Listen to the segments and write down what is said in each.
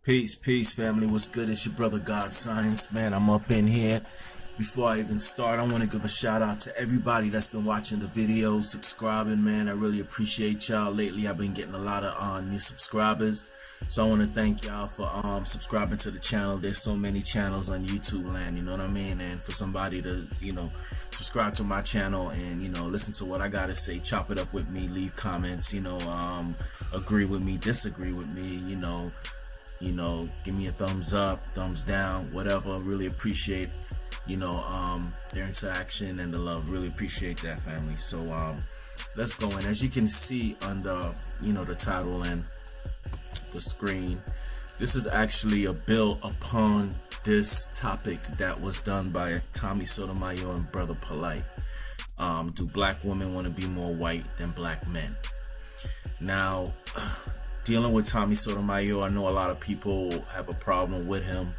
Peace, family. What's good? It's your brother God Science, man. I'm up in here. Before I even start, I want to give a shout out to everybody that's been watching the videos, subscribing, man. I really appreciate y'all. Lately, I've been getting a lot of new subscribers, so I want to thank y'all for subscribing to the channel. There's so many channels on YouTube land, you know what I mean? And for somebody to, subscribe to my channel and, listen to what I gotta say, chop it up with me, leave comments, agree with me, disagree with me, give me a thumbs up, thumbs down, whatever. Really appreciate, their interaction and the love. Really appreciate that, family. So let's go in. As you can see on the, the title and the screen, this is actually a bill upon this topic that was done by Tommy Sotomayor and Brother Polight. Do black women want to be more white than black men? Now, dealing with Tommy Sotomayor, I know a lot of people have a problem with him.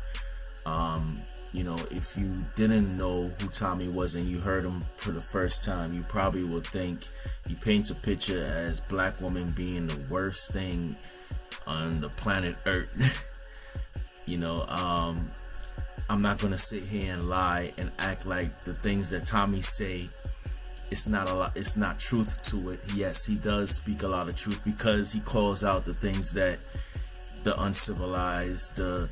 If you didn't know who Tommy was and you heard him for the first time, you probably would think he paints a picture as black women being the worst thing on the planet Earth. I'm not gonna sit here and lie and act like the things that Tommy say, it's not truth to it. Yes, he does speak a lot of truth because he calls out the things that the uncivilized, the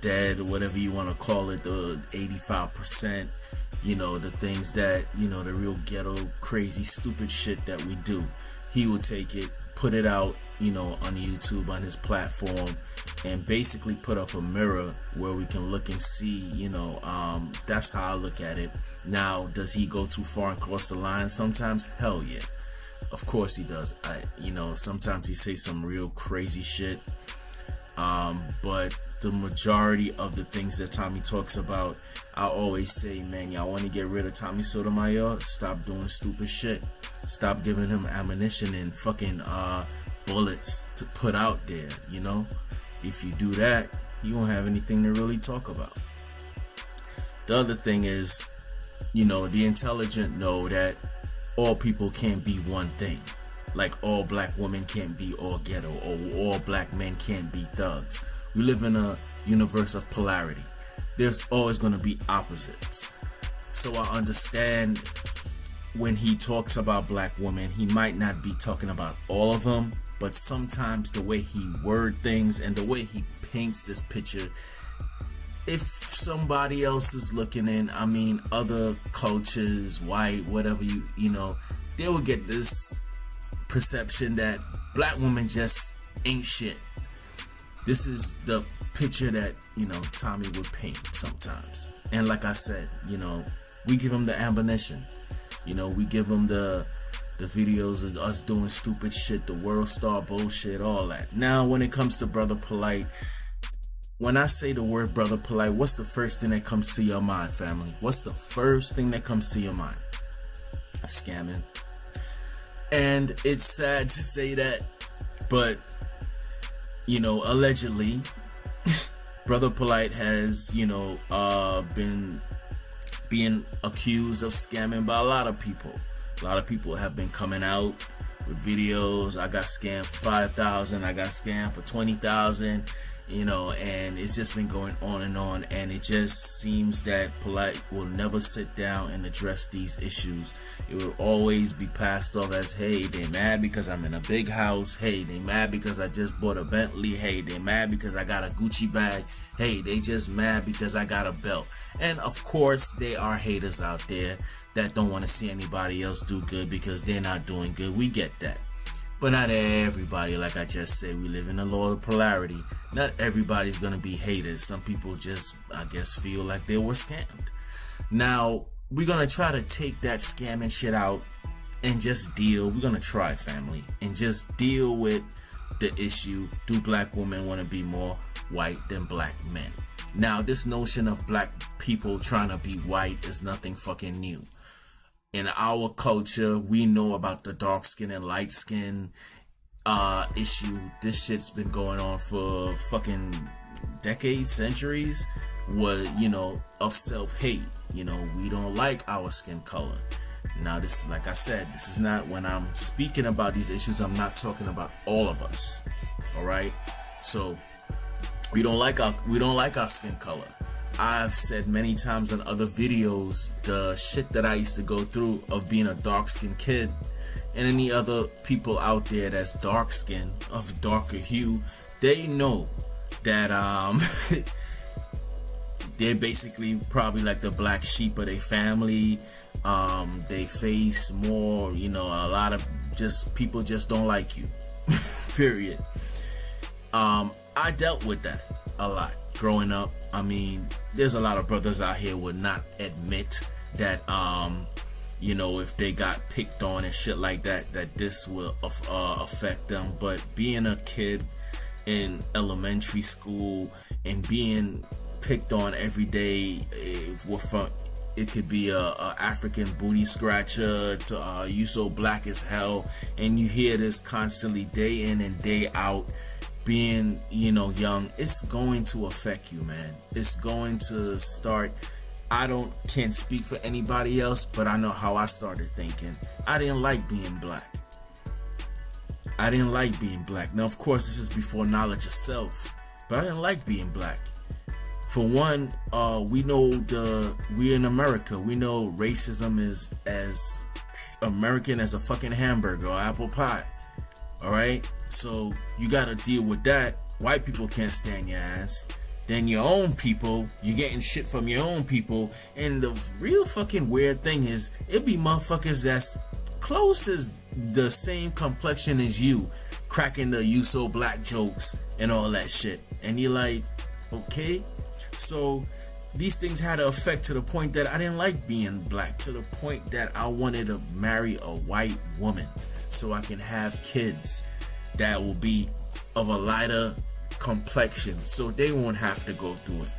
dead, whatever you want to call it, the 85%, the things that, the real ghetto, crazy, stupid shit that we do. He will take it, put it out, on YouTube, on his platform, and basically put up a mirror where we can look and see, that's how I look at it. Now, does he go too far and cross the line sometimes? Hell yeah. Of course he does. Sometimes he says some real crazy shit. But the majority of the things that Tommy talks about, I always say, man, y'all want to get rid of Tommy Sotomayor? Stop doing stupid shit. Stop giving him ammunition and fucking bullets to put out there, If you do that, you won't have anything to really talk about. The other thing is, the intelligent know that all people can't be one thing. Like all black women can't be all ghetto, or all black men can't be thugs. We live in a universe of polarity. There's always going to be opposites. So I understand when he talks about black women, he might not be talking about all of them, but sometimes the way he word things and the way he paints this picture, if somebody else is looking in, other cultures, white, whatever, they will get this perception that black women just ain't shit. This is the picture that, Tommy would paint sometimes. And like I said, we give him the ammunition. We give him the videos of us doing stupid shit, the world star bullshit, all that. Now, when it comes to Brother Polight, when I say the word Brother Polight, what's the first thing that comes to your mind, family? What's the first thing that comes to your mind? Scamming. And it's sad to say that, but, allegedly, Brother Polight has, been being accused of scamming by a lot of people. A lot of people have been coming out with videos. I got scammed for 5,000. I got scammed for 20,000. And it's just been going on, and it just seems that Polight will never sit down and address these issues. It will always be passed off as, hey, they mad because I'm in a big house. Hey, they mad because I just bought a Bentley. Hey, they mad because I got a Gucci bag. Hey, they just mad because I got a belt. And of course, there are haters out there that don't want to see anybody else do good because they're not doing good. We get that. But not everybody, like I just said, we live in a law of polarity. Not everybody's gonna be haters. Some people just, I guess, feel like they were scammed. Now, we're gonna try to take that scamming shit out and just deal. We're gonna try, family, and just deal with the issue. Do black women wanna be more white than black men? Now, this notion of black people trying to be white is nothing fucking new. In our culture, we know about the dark skin and light skin issue. This shit's been going on for fucking decades, centuries, of self-hate. We don't like our skin color. Now, this, like I said, this is not, when I'm speaking about these issues, I'm not talking about all of us. All right. So we don't like our skin color. I've said many times in other videos the shit that I used to go through of being a dark-skinned kid, and any other people out there that's dark-skinned, of darker hue, they know that they're basically probably like the black sheep of their family. They face more, a lot of just people just don't like you. Period. I dealt with that a lot growing up. I mean, there's a lot of brothers out here would not admit that, if they got picked on and shit like that, that this will affect them. But being a kid in elementary school and being picked on every day, it could be a African booty scratcher to you so black as hell, and you hear this constantly day in and day out. Being young, it's going to affect you, man. It's going to start. Can't speak for anybody else, but I know how I started thinking. I didn't like being black. Now, of course, this is before knowledge of self, but I didn't like being black. For one, we're in America. We know racism is as American as a fucking hamburger or apple pie. All right, so you gotta deal with that. White people can't stand your ass. Then your own people, you're getting shit from your own people. And the real fucking weird thing is, it be motherfuckers that's close as the same complexion as you, cracking the "you so black" jokes and all that shit. And you're like, okay. So these things had an effect to the point that I didn't like being black, to the point that I wanted to marry a white woman so I can have kids that will be of a lighter complexion so they won't have to go through it.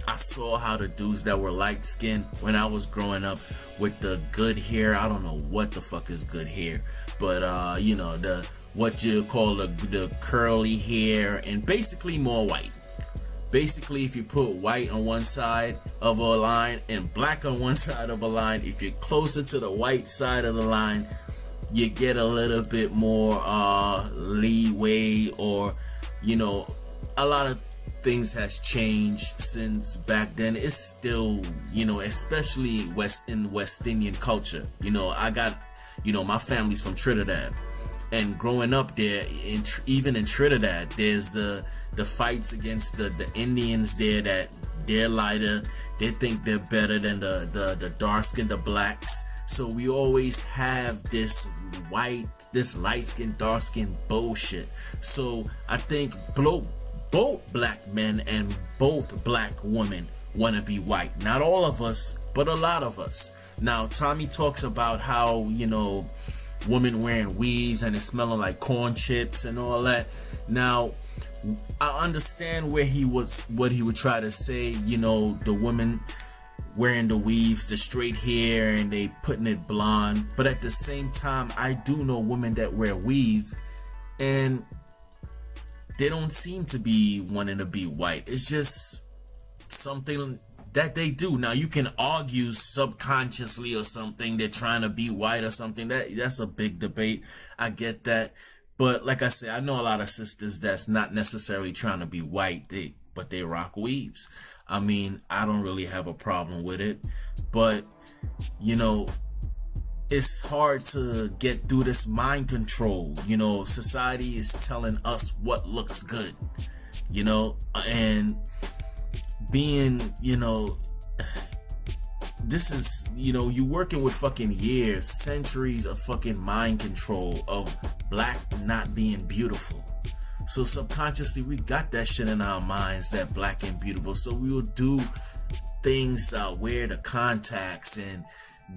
I saw how the dudes that were light skinned when I was growing up with the good hair, I don't know what the fuck is good hair, but the what you call the curly hair, and basically more white. Basically, if you put white on one side of a line and black on one side of a line, if you're closer to the white side of the line, you get a little bit more leeway, or a lot of things has changed since back then. It's still, especially in West Indian culture. I got, my family's from Trinidad, and growing up there, even in Trinidad, there's the fights against the Indians there, that they're lighter, they think they're better than the dark skinned, the blacks. So we always have this light skin, dark skin bullshit. So I think both black men and both black women want to be white. Not all of us, but a lot of us. Now, Tommy talks about how, women wearing weaves and it's smelling like corn chips and all that. Now, I understand what he would try to say, the women wearing the weaves, the straight hair, and they putting it blonde. But at the same time, I do know women that wear weave and they don't seem to be wanting to be white. It's just something that they do. Now, you can argue subconsciously or something they're trying to be white or something. That's a big debate. I get that. But like I said, I know a lot of sisters that's not necessarily trying to be white, but they rock weaves. I mean, I don't really have a problem with it, but it's hard to get through this mind control. Society is telling us what looks good, and being, this is, you working with fucking years, centuries of fucking mind control of black not being beautiful. So subconsciously, we got that shit in our minds, that black ain't beautiful. So we will do things, wear the contacts, and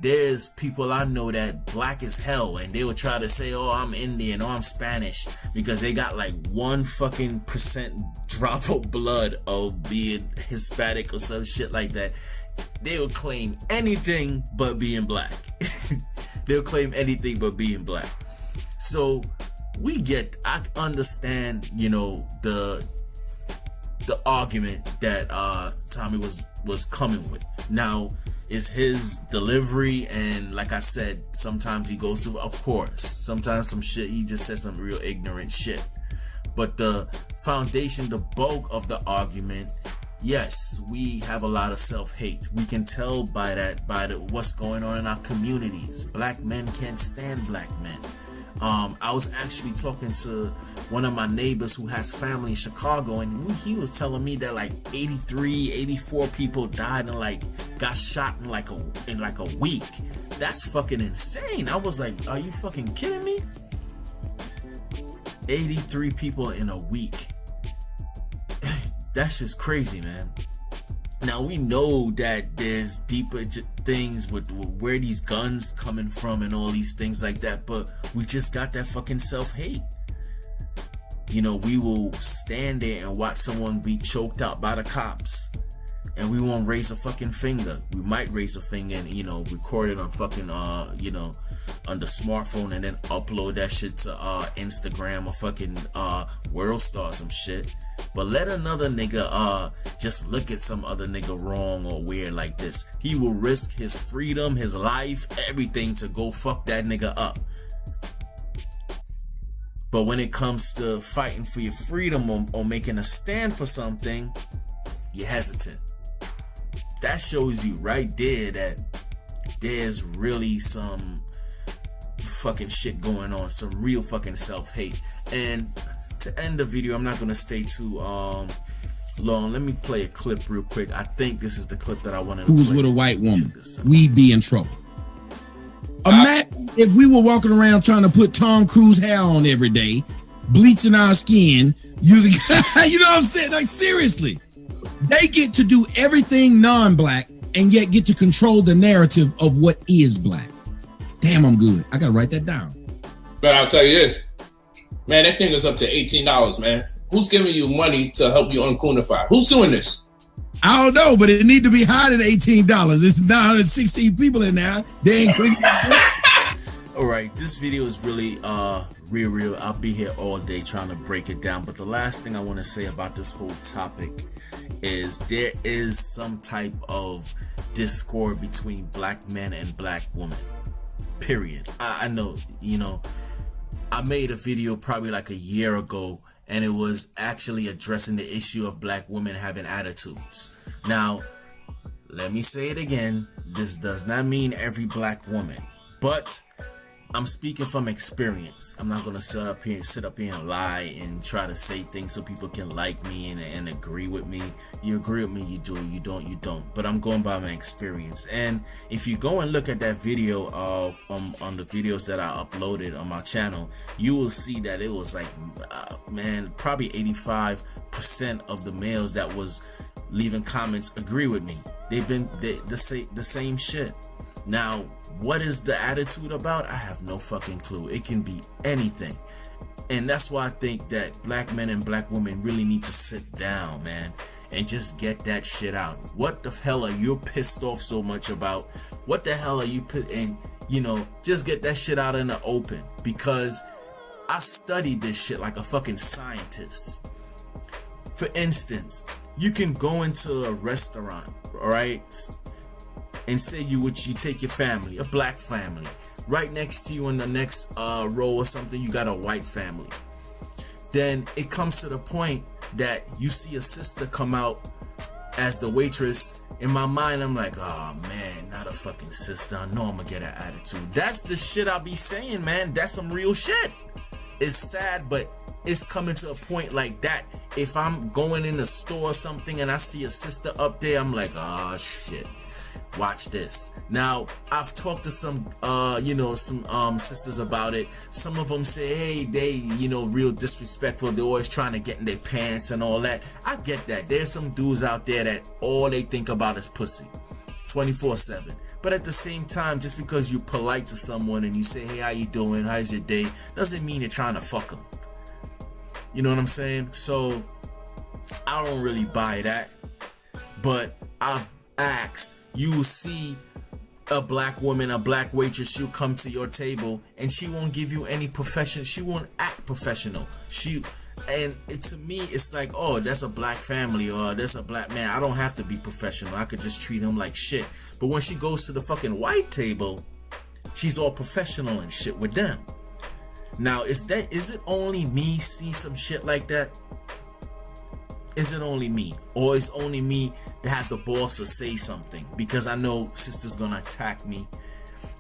there's people I know that black as hell, and they will try to say, oh, I'm Indian, or I'm Spanish, because they got like 1% drop of blood of being Hispanic or some shit like that. They will claim anything but being black. They'll claim anything but being black. So I understand, the argument that Tommy was coming with. Now, is his delivery, and like I said, sometimes he goes through, of course, sometimes some shit, he just says some real ignorant shit. But the foundation, the bulk of the argument, yes, we have a lot of self-hate. We can tell by that, what's going on in our communities. Black men can't stand black men. I was actually talking to one of my neighbors who has family in Chicago, and he was telling me that like 84 people died and like got shot in like a week. That's fucking insane. I was like, are you fucking kidding me? 83 people in a week. That's just crazy, man. Now we know that there's deeper things with where these guns coming from and all these things like that, but we just got that fucking self-hate. You know, we will stand there and watch someone be choked out by the cops, and we won't raise a fucking finger. We might raise a finger and, you know, record it on fucking you know, on the smartphone, and then upload that shit to Instagram or fucking WorldStar or some shit. But let another nigga just look at some other nigga wrong or weird like this. He will risk his freedom, his life, everything to go fuck that nigga up. But when it comes to fighting for your freedom or making a stand for something, you're hesitant. That shows you right there that there's really some fucking shit going on, some real fucking self-hate. And to end the video, I'm not gonna stay too long. Let me play a clip real quick. I think this is the clip that I wanted to play. Who's with a white woman, we'd be in trouble. Imagine if we were walking around trying to put Tom Cruise hair on every day, bleaching our skin, using, you know what I'm saying? Like, seriously, they get to do everything non-black and yet get to control the narrative of what is black. Damn, I'm good. I gotta write that down. But I'll tell you this, man, that thing is up to $18, man. Who's giving you money to help you uncoonify? Who's doing this? I don't know, but it need to be higher than $18. It's 916 people in there. They ain't clicking. All right, this video is really real. I'll be here all day trying to break it down. But the last thing I want to say about this whole topic is there is some type of discord between black men and black women. Period. I know, you know, I made a video probably like a year ago, and it was actually addressing the issue of black women having attitudes. Now, let me say it again. This does not mean every black woman, but I'm speaking from experience. I'm not gonna sit up here and lie and try to say things so people can like me and agree with me. You agree with me, you do. You don't, you don't. But I'm going by my experience. And if you go and look at that video of on the videos that I uploaded on my channel, you will see that it was like, man, probably 85% of the males that was leaving comments agree with me. They've been the same shit. Now, what is the attitude about? I have no fucking clue. It can be anything. And that's why I think that black men and black women really need to sit down, man, and just get that shit out. What the hell are you pissed off so much about? What the hell are you and you know, just get that shit out in the open, because I studied this shit like a fucking scientist. For instance, you can go into a restaurant, all right, and say you take your family, a black family. Right next to you in the next row or something, you got a white family. Then it comes to the point that you see a sister come out as the waitress. In my mind, I'm like, oh man, not a fucking sister. I know I'm gonna get an attitude. That's the shit I be saying, man. That's some real shit. It's sad, but it's coming to a point like that. If I'm going in the store or something and I see a sister up there, I'm like, oh shit. Watch this. Now, I've talked to some, you know, some sisters about it. Some of them say, hey, they, you know, real disrespectful. They're always trying to get in their pants and all that. I get that. There's some dudes out there that all they think about is pussy 24/7. But at the same time, just because you're polite to someone and you say, hey, how you doing? How's your day? Doesn't mean you're trying to fuck them. You know what I'm saying? So, I don't really buy that. But I've asked, you will see a black woman, a black waitress, she'll come to your table and she won't give you any profession. She won't act professional. To me, it's like, oh, that's a black family or that's a black man. I don't have to be professional. I could just treat him like shit. But when she goes to the fucking white table, she's all professional and shit with them. Now, is it only me see some shit like that? Is it only me, or is only me that have the balls to say something? Because I know sisters gonna attack me.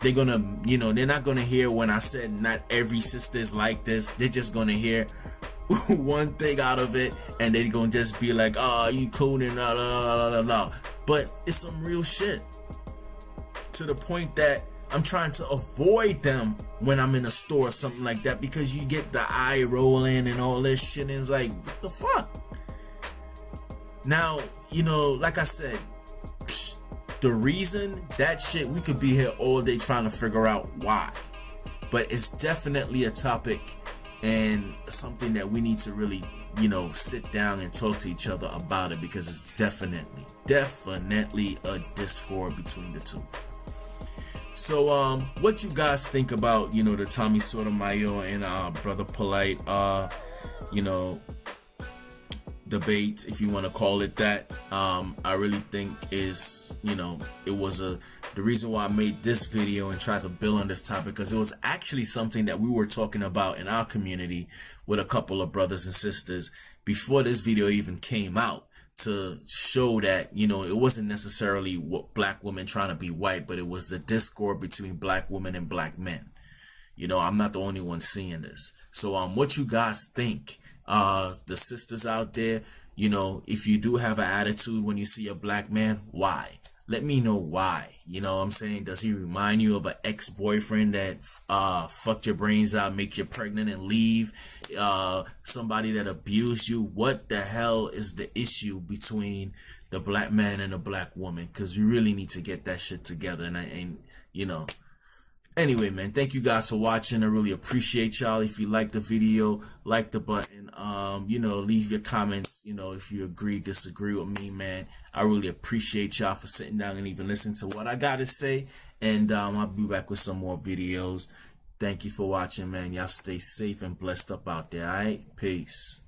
They're gonna, you know, they're not gonna hear when I said not every sister is like this. They're just gonna hear one thing out of it, and they're gonna just be like, "Oh, you cooning, la la la la la." But it's some real shit, to the point that I'm trying to avoid them when I'm in a store or something like that, because you get the eye rolling and all this shit, and it's like, what the fuck? Now, you know, like I said, the reason, that shit, we could be here all day trying to figure out why. But it's definitely a topic and something that we need to really, you know, sit down and talk to each other about it, because it's definitely a discord between the two. So, what you guys think about, you know, the Tommy Sotomayor and Brother Polight, you know, debate, if you want to call it that? I really think is, you know, it was the reason why I made this video and tried to build on this topic, because it was actually something that we were talking about in our community with a couple of brothers and sisters before this video even came out, to show that, you know, it wasn't necessarily what black women trying to be white, but it was the discord between black women and black men. You know, I'm not the only one seeing this. So what you guys think? The sisters out there, you know, if you do have an attitude when you see a black man, why? Let me know why. You know what I'm saying? Does he remind you of an ex-boyfriend that fucked your brains out, make you pregnant and leave? Somebody that abused you? What the hell is the issue between the black man and the black woman? Because we really need to get that shit together. And you know, anyway, man, thank you guys for watching. I really appreciate y'all. If you like the video, like the button. You know, leave your comments, you know, if you agree, disagree with me, man. I really appreciate y'all for sitting down and even listening to what I gotta say. And I'll be back with some more videos. Thank you for watching, man. Y'all stay safe and blessed up out there. All right, peace.